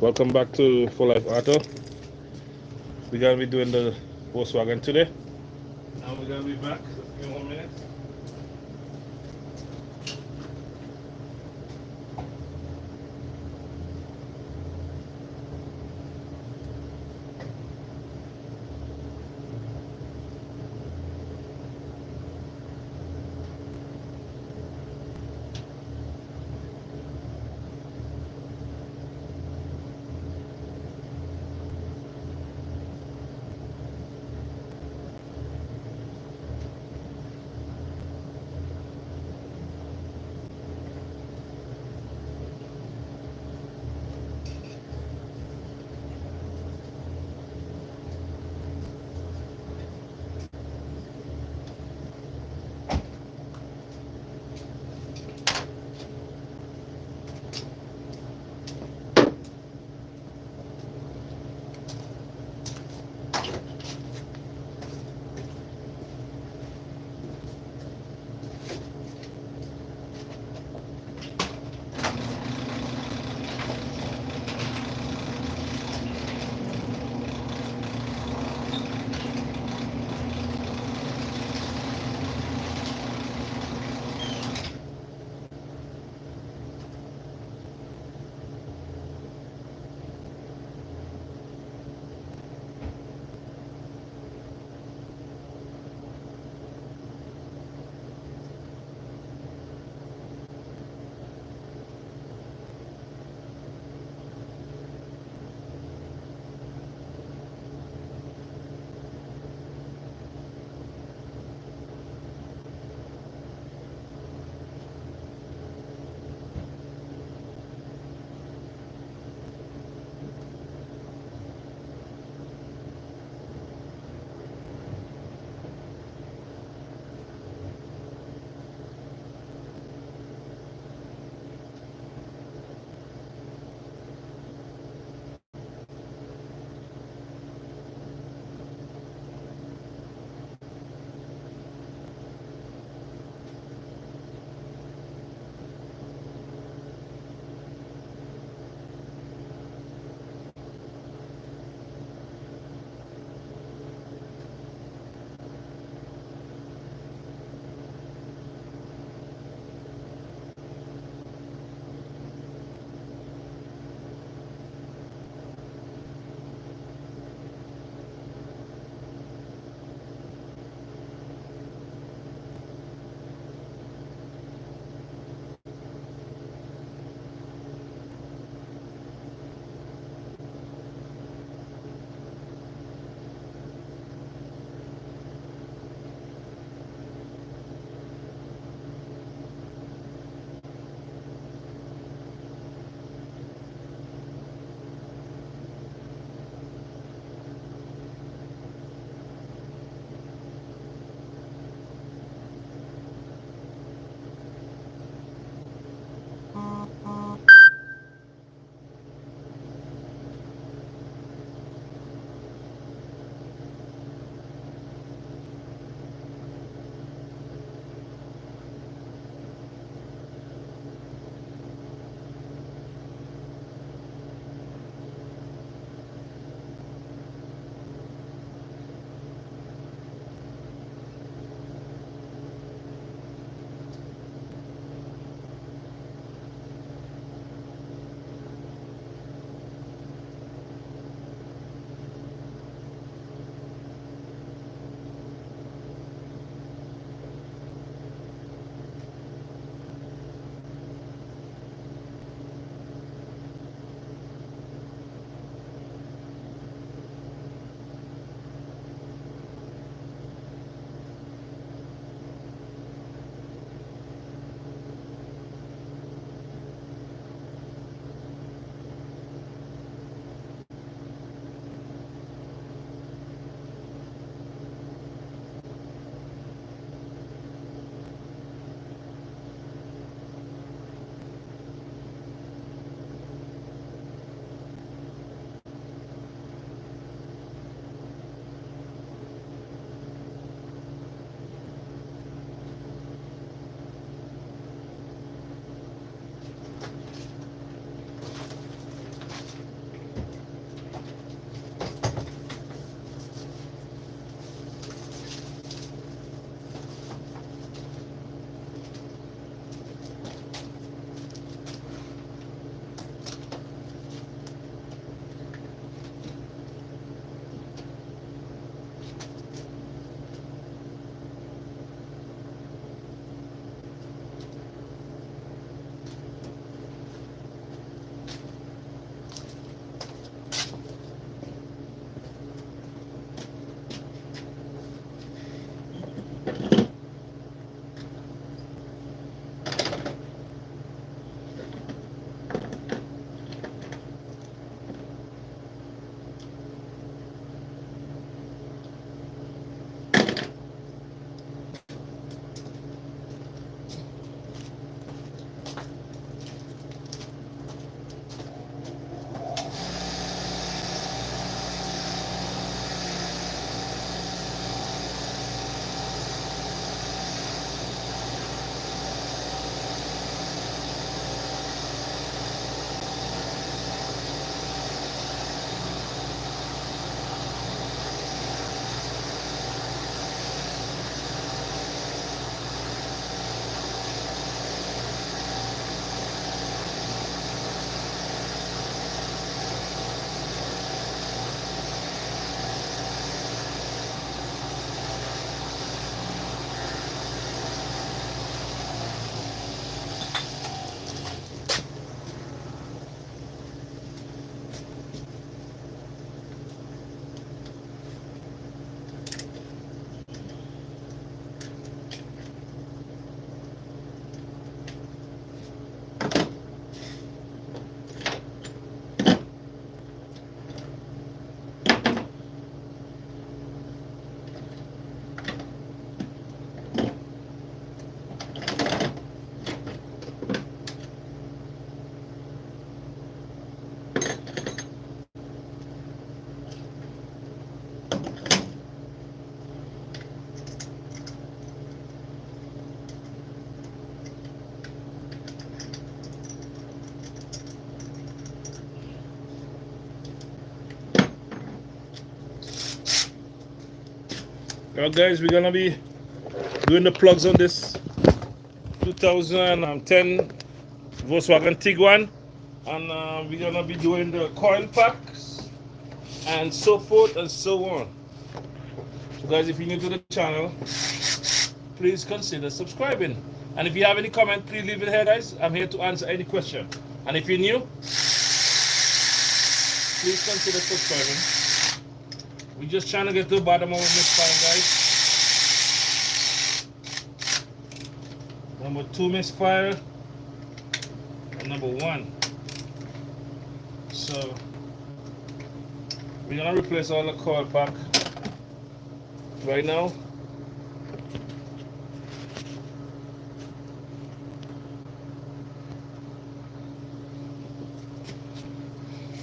Welcome back to Full Life Auto. We're gonna be doing the Volkswagen today. And we're gonna be back in a few more minutes. Now guys, we're gonna be doing the plugs on this 2010 Volkswagen Tiguan, and we're gonna be doing the coil packs and so forth and so on. So guys, if you're new to the channel, please consider subscribing, and if you have any comment, please leave it here guys. I'm here to answer any question, and if you're new, please consider subscribing. We're just trying to get to the bottom of misfire guys. Number 2 misfire and number 1. So we're gonna replace all the coil pack right now.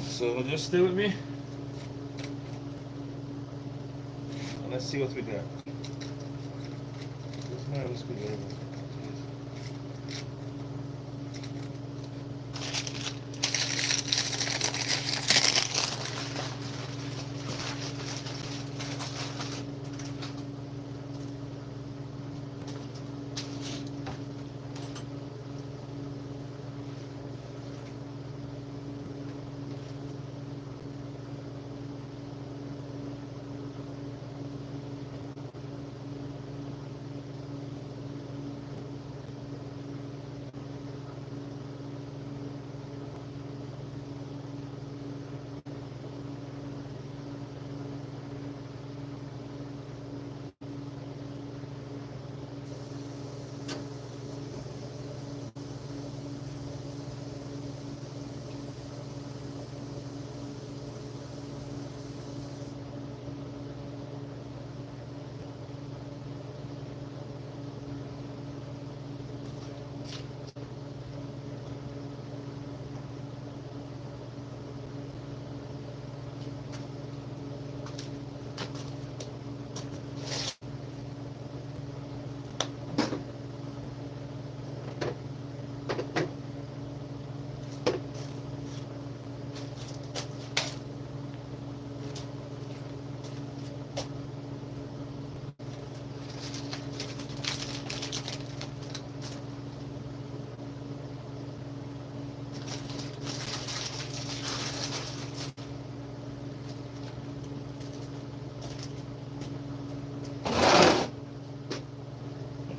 So just stay with me and let's see what we got. This man is good.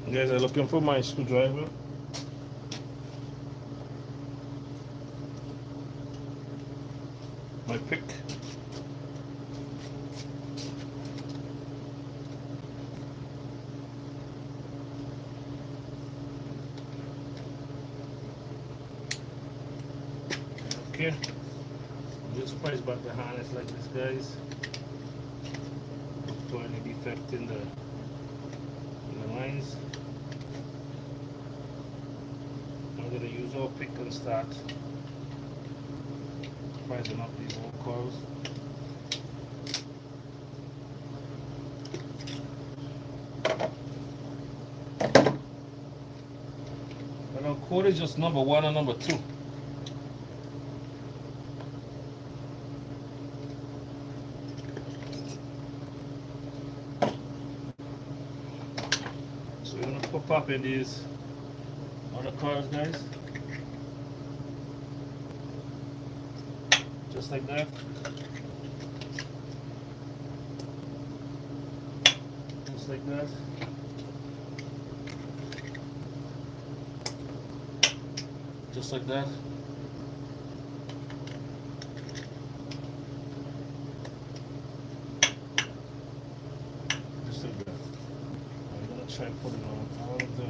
You guys are looking for my screwdriver. My pick. Okay. Just press back the harness like this, guys. Look for any defect in the lines. I'm going to use our pick and start pricing up these old coils. And our cord is just number 1 and number 2. So we're going to pop in these other coils, guys. Just like that. Just like that. Just like that. Just like that. I'm going to try and put it on all of the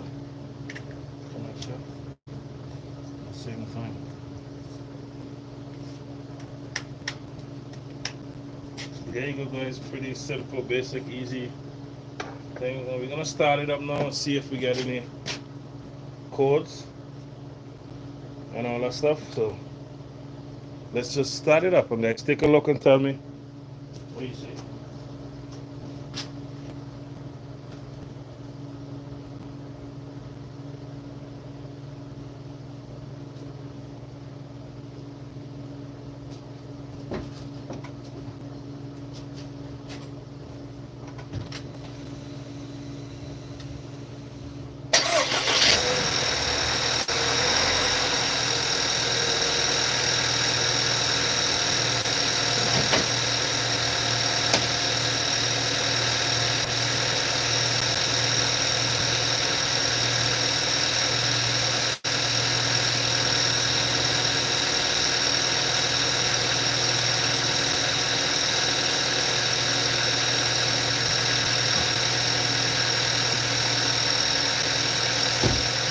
connection at the same time. There you go, guys. Pretty simple, basic, easy thing. We're gonna start it up now and see if we get any codes and all that stuff. So Let's just start it up and guys take a look and tell me what you see.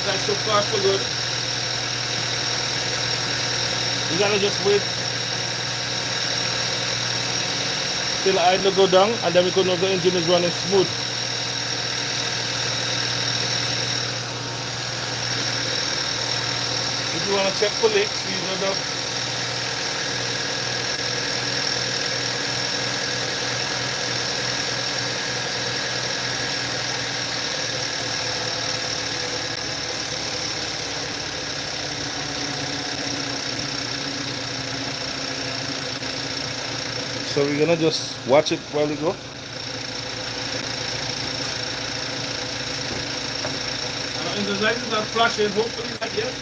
Guys, so far so good. We gotta just wait till the idler go down and then we can know the engine is running smooth. If you wanna check for leaks, these are the so we're gonna just watch it while we go. And the light is not flashing, hopefully not yet.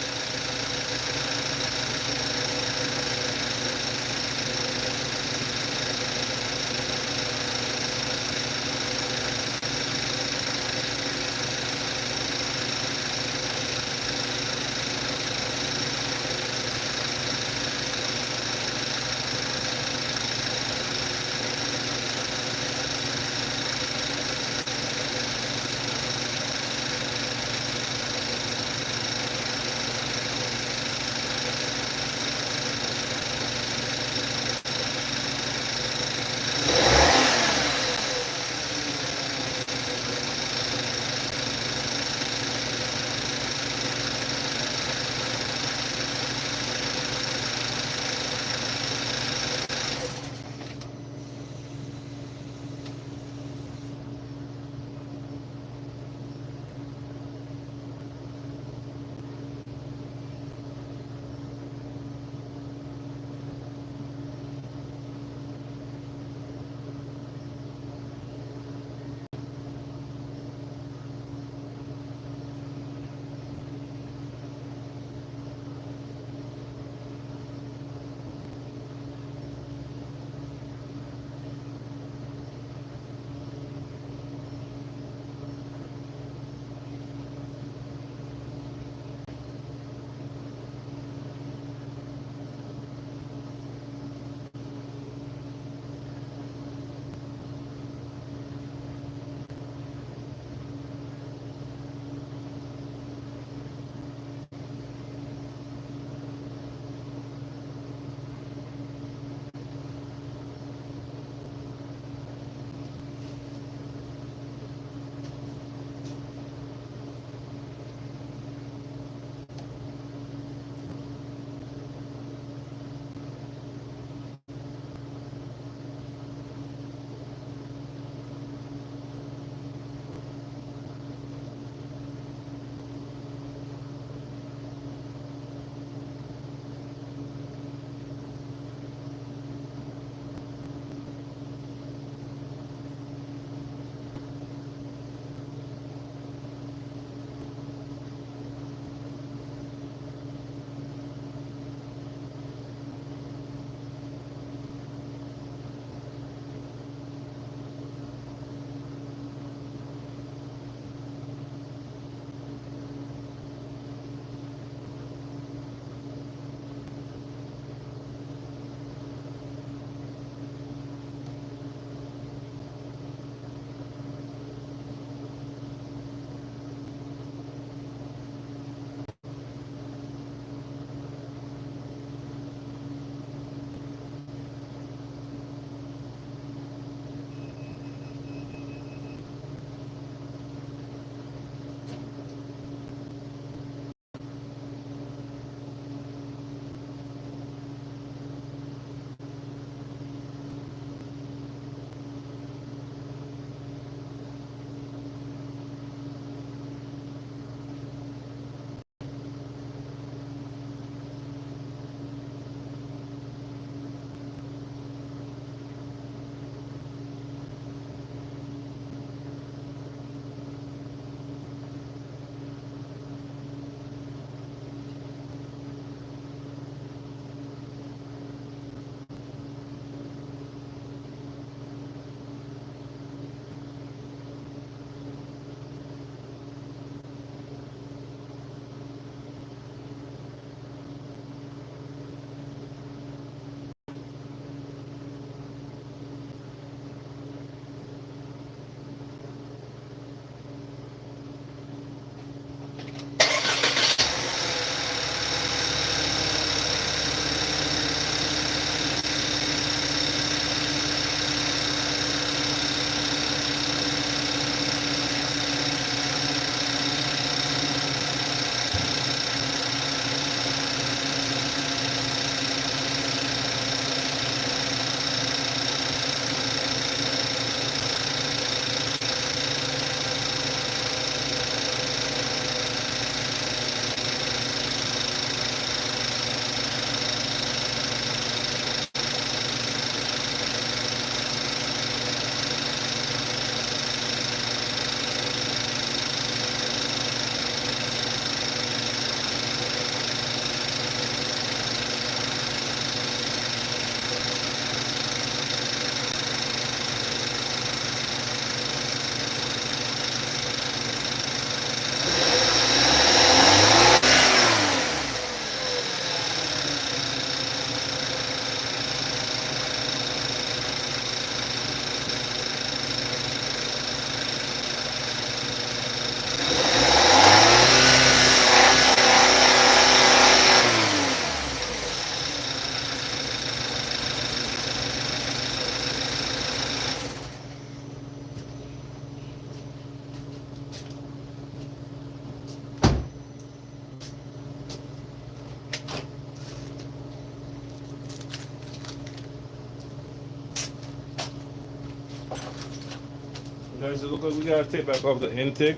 Guys, look, we gotta take back off the intake.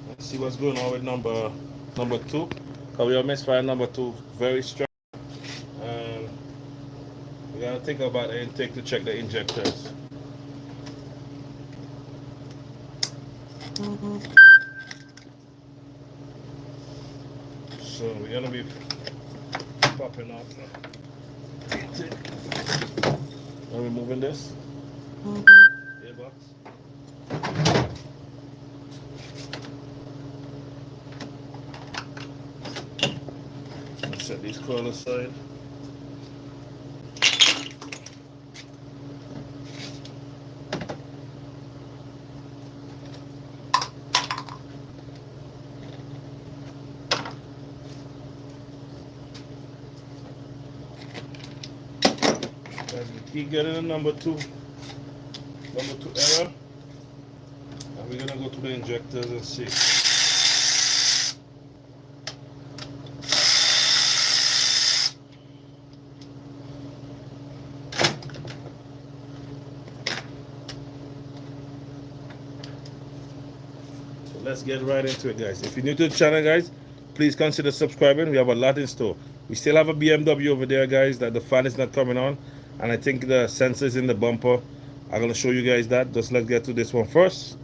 Let's see what's going on with number two. Cause we are misfire number two very strong. And we gotta think about the intake to check the injectors. So we're gonna be popping off the intake. I'm removing this gearbox. Set these coils aside. As we keep getting a number two error, and we're gonna go to the injectors and see. So let's get right into it, guys. If you're new to the channel, guys, please consider subscribing. We have a lot in store. We still have a BMW over there, guys, that the fan is not coming on, and I think the sensors in the bumper. I'm gonna show you guys that. Just let's get to this one first.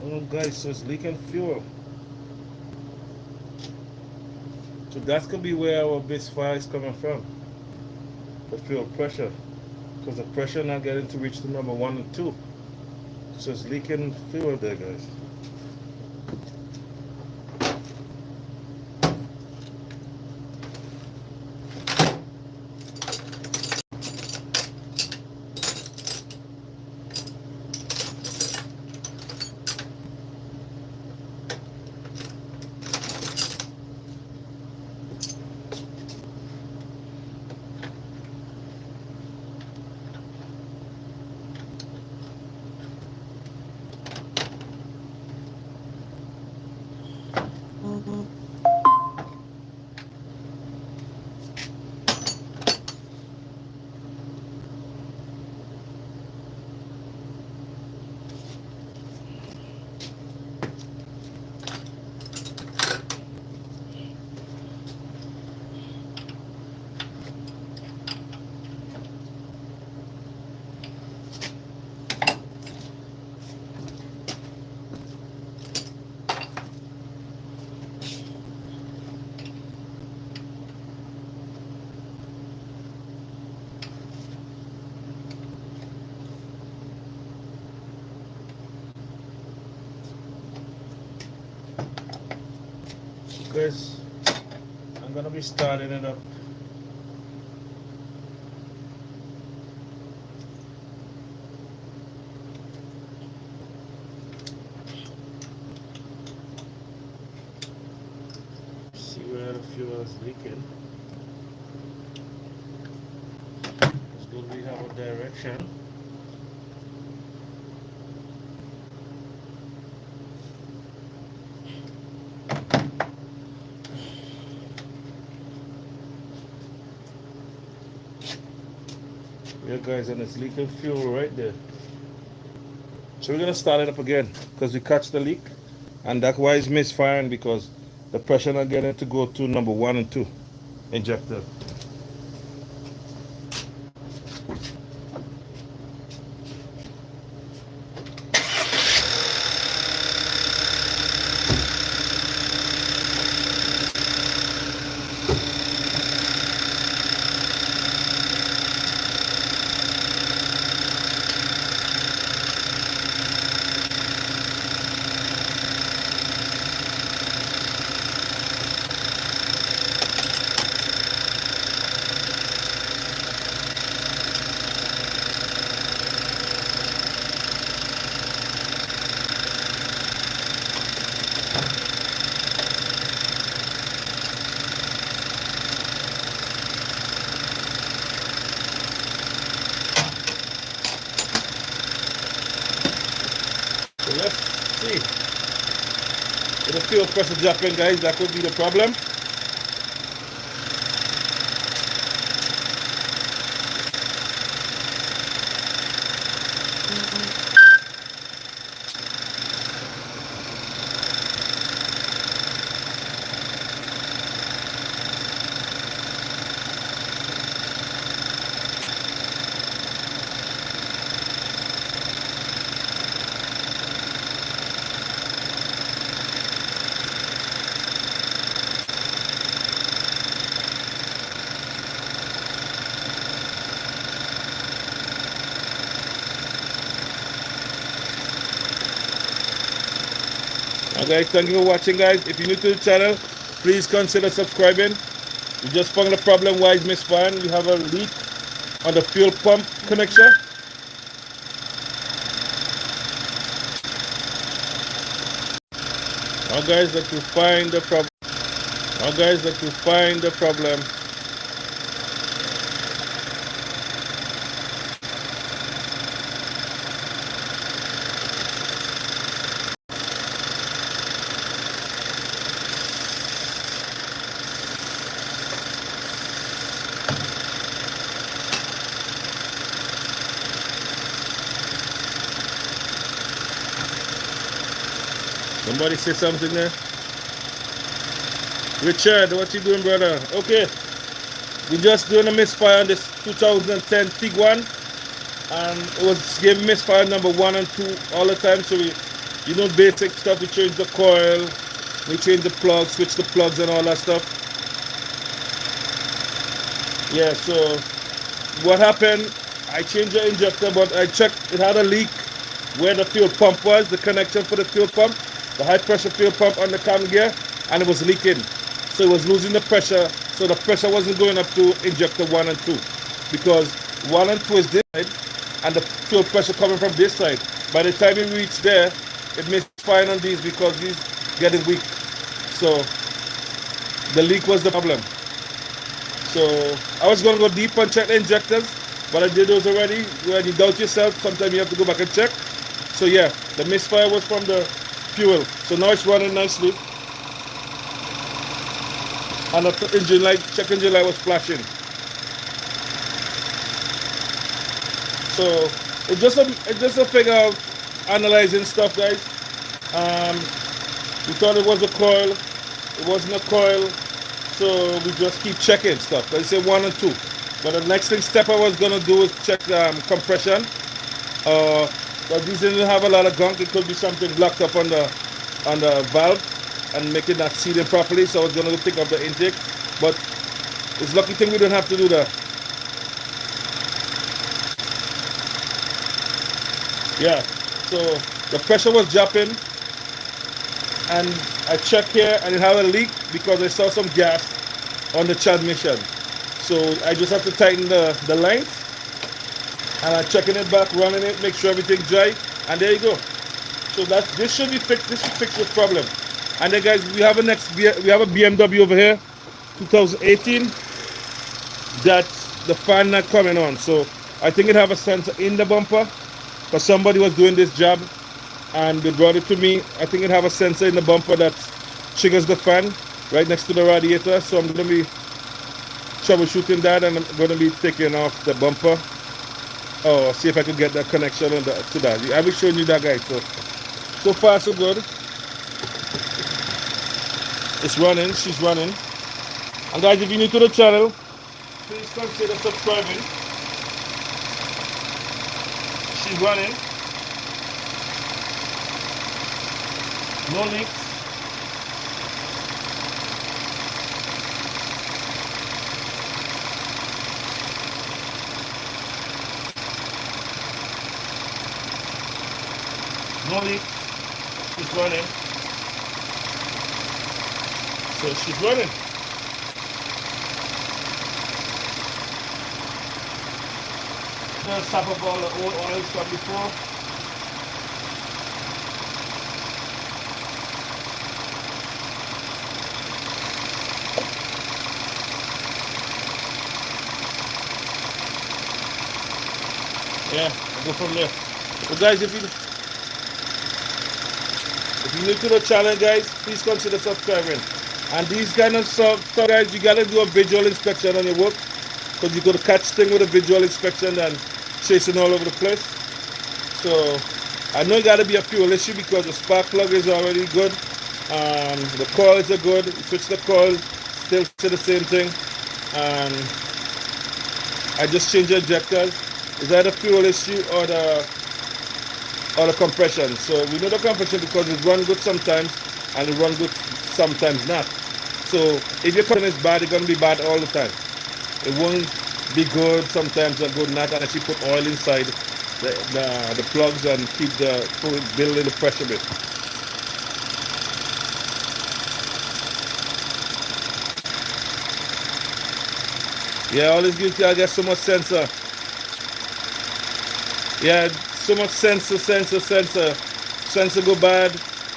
Oh guys, so it's leaking fuel. So that could be where our base fire is coming from. The fuel pressure. Because the pressure not getting to reach the number 1 and 2. So it's leaking fuel there, guys. Guys, I'm gonna be starting it up. fuel is leaking. It's good we have a direction. Yeah guys, and it's leaking fuel right there. So we're gonna start it up again because we catch the leak, and that's why it's misfiring, because the pressure not getting to go to number 1 and 2 injector. So let's see. With the fuel pressure dropping, guys, that could be the problem. Guys, thank you for watching, guys. If you're new to the channel, please consider subscribing. We just found the problem why it's misfiring. We have a leak on the fuel pump connection. Now guys, let's find the problem. Now guys, let's find the problem. Somebody say something there. Richard, what you doing, brother? Okay, we just doing a misfire on this 2010 Tiguan, and it was giving misfire number 1 and 2 all the time. So we, you know, basic stuff. We change the coil, we change the plug, switch the plugs, and all that stuff. Yeah. So what happened? I changed the injector, but I checked it had a leak where the fuel pump was, the connection for the fuel pump, the high pressure fuel pump on the cam gear, and it was leaking. So it was losing the pressure, so the pressure wasn't going up to injector 1 and 2, because 1 and 2 is this side and the fuel pressure coming from this side. By the time it reached there, it misfired on these because these getting weak. So the leak was the problem. So I was going to go deep and check the injectors, but I did those already. When you doubt yourself, sometimes you have to go back and check. So yeah, the misfire was from the fuel. So now it's running nicely. And the engine light, check engine light was flashing. So it's just a figure of analyzing stuff, guys. We thought it was a coil. It wasn't a coil. So we just keep checking stuff. Let's say 1 and 2. But the next step I was gonna do is check compression. But these didn't have a lot of gunk. It could be something blocked up on the valve and making that sealing properly. So I was gonna go pick up the intake. But it's lucky thing we don't have to do that. Yeah. So the pressure was dropping, and I checked here and it had a leak because I saw some gas on the transmission. So I just have to tighten the length, and I'm checking it back, running it, make sure everything's dry, and there you go. So this should be fixed. This should fix the problem. And then guys, we have a BMW over here. 2018, that's the fan not coming on. So I think it have a sensor in the bumper, because somebody was doing this job and they brought it to me. I think it have a sensor in the bumper that triggers the fan right next to the radiator. So I'm going to be troubleshooting that, and I'm going to be taking off the bumper. Oh, see if I can get that connection on to that. I'll be showing you that, guys. So far so good. It's running. She's running. And guys, if you're new to the channel, please consider subscribing. She's running. No leaks. No leaks. She's running. So she's running. Just tap up all the old oils from before. Yeah, I'll go from there. So guys, if you're new to the channel, guys, please consider subscribing. And these kind of stuff, guys, you gotta do a visual inspection on your work, because you could catch things with a visual inspection and chasing all over the place. So I know it gotta be a fuel issue, because the spark plug is already good. The coils are good. You switch the coils, still say the same thing. And I just changed the injectors. Is that a fuel issue or the compression? So we know the compression because it runs good sometimes and it runs good sometimes not. So if your compression is bad, it's gonna be bad all the time. It won't be good sometimes or good not, unless you put oil inside the plugs and keep the fluid building the pressure bit. Yeah, all this gives you, I guess, so much sensor. Yeah, so much sensor. Sensor go bad.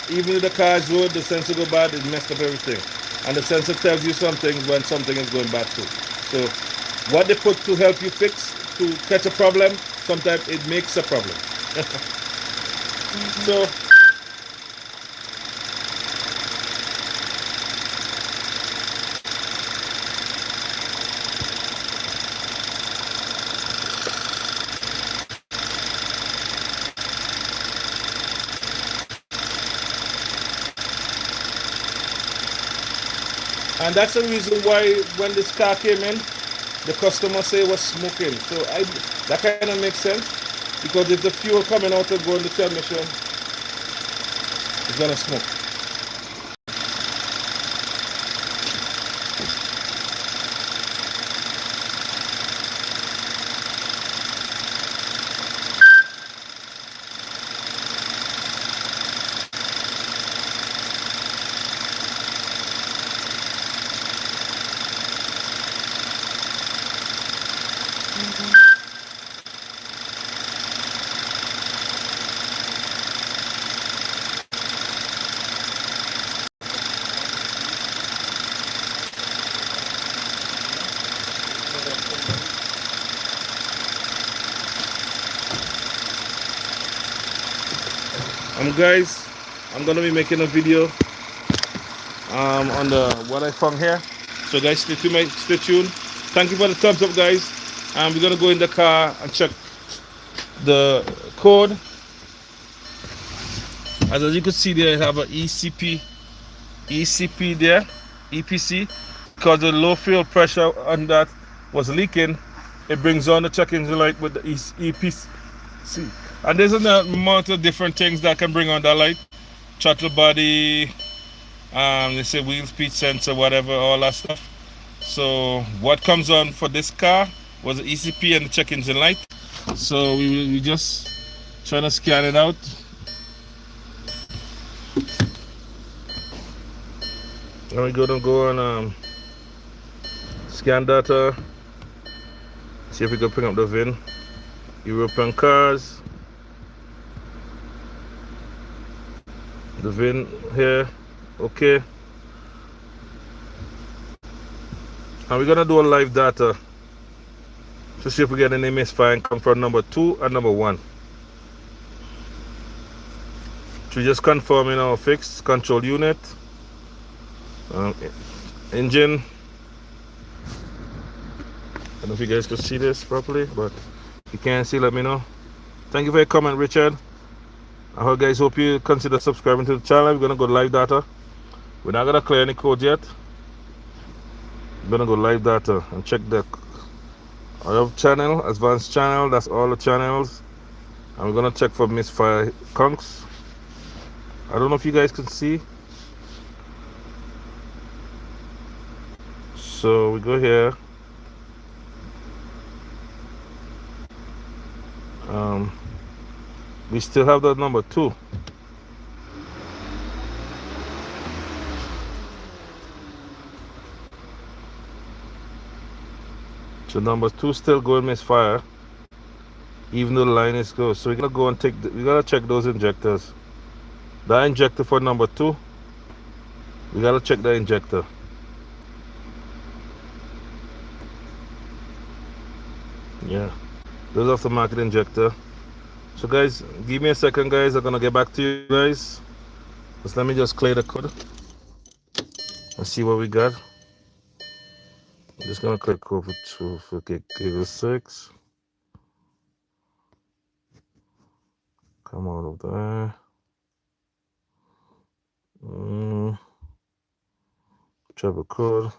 Even if the car's road, the sensor go bad, it messed up everything. And the sensor tells you something when something is going bad too. So what they put to help you fix, to catch a problem, sometimes it makes a problem. So and that's the reason why when this car came in, the customer say it was smoking. So that kind of makes sense, because if the fuel coming out and going to the transmission, it's gonna smoke. Guys, I'm gonna be making a video on what I found here. So guys, stay tuned. Thank you for the thumbs up, guys. And we're gonna go in the car and check the code. As you can see there, I have an ECP there, EPC, because the low fuel pressure on that was leaking. It brings on the check engine light with the EPC. And there's a amount of different things that can bring on that light. Throttle body, they say wheel speed sensor, whatever, all that stuff. So what comes on for this car was the ECP and the check engine light. So we just trying to scan it out. And we go on scan data. See if we can pick up the VIN. European cars. The VIN here, okay. And we're gonna do a live data to see if we get any misfire and come from number 2 and number 1. So just confirming our fixed control unit, engine. I don't know if you guys can see this properly, but if you can't see, let me know. Thank you for your comment, Richard. I hope guys hope you consider subscribing to the channel. We're gonna go live data. We're not gonna clear any codes yet. We're gonna go live data and check the other channel, advanced channel. That's all the channels. And we're gonna check for misfire conks. I don't know if you guys can see. So we go here. We still have the number 2. So number 2 still going misfire, even though the line is closed. So we're gonna go and we gotta check those injectors. The injector for number 2, we gotta check the injector. Yeah, those aftermarket injector. So guys, give me a second, guys. I'm gonna get back to you guys. Just let me just clear the code and see what we got. I'm just gonna click code for gig 6. Come out of there. Travel code.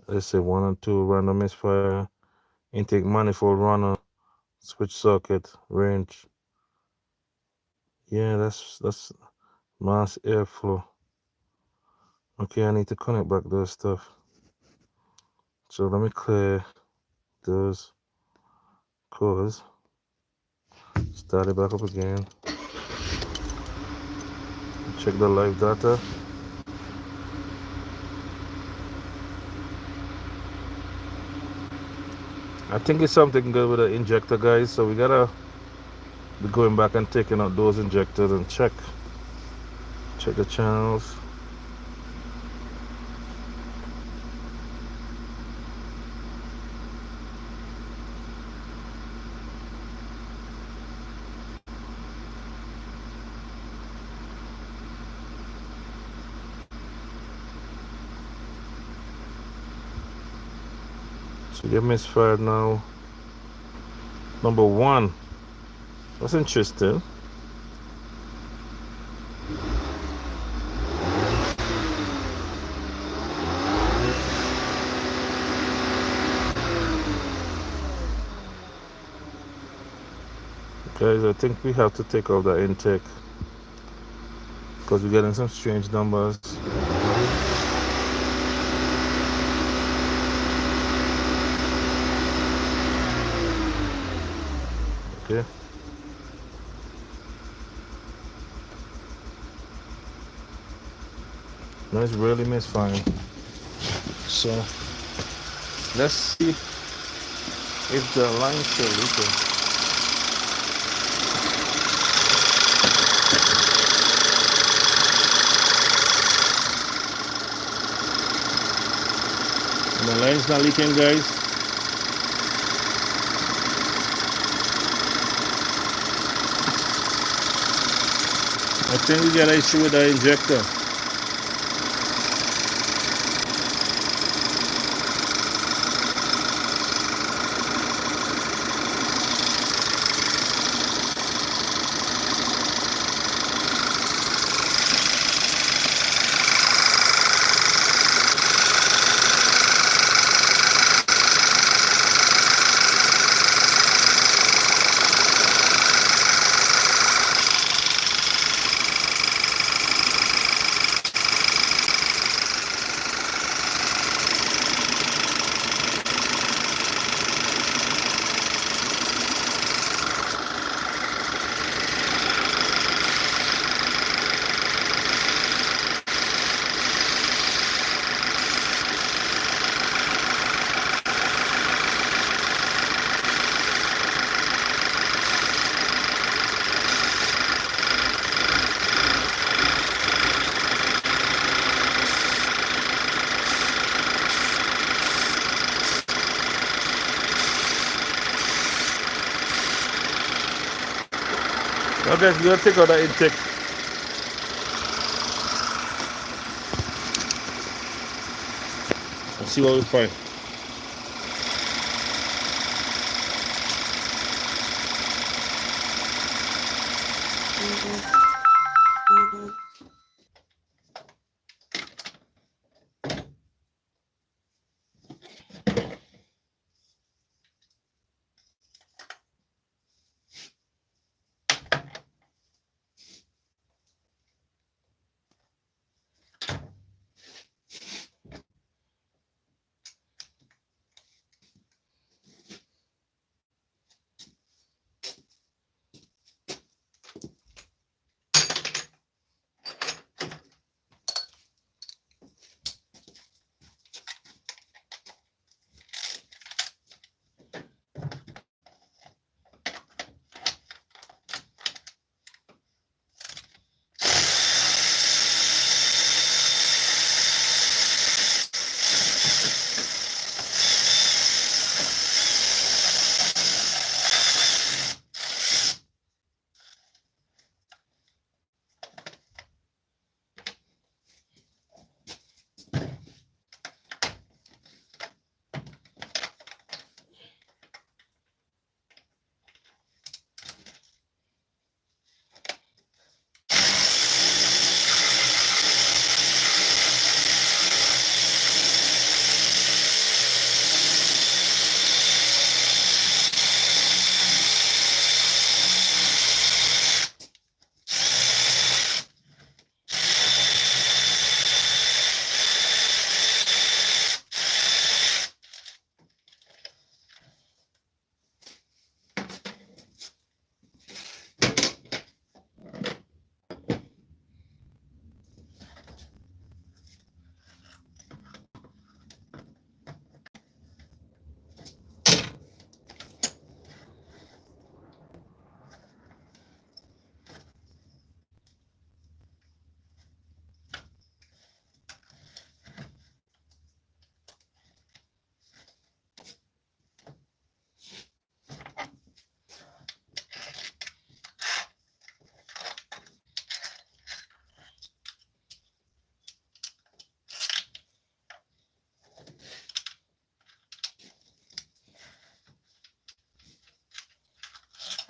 Let's say 1 and 2 random misfire. Intake manifold runner. Switch socket range. Yeah, that's mass airflow. Okay, I need to connect back those stuff. So let me clear those cores. Start it back up again. Check the live data. I think it's something good with the injector, guys. So we gotta be going back and taking out those injectors and check the channels. So get misfired now. Number 1. That's interesting. Guys, I think we have to take out the intake because we're getting some strange numbers. Okay. No, it's really misfiring. So let's see if the line's still leaking. The line's not leaking, guys. I think we got an issue with the injector. Okay, you're gonna take out the intake. Let's see what we find.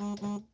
Mm-hmm.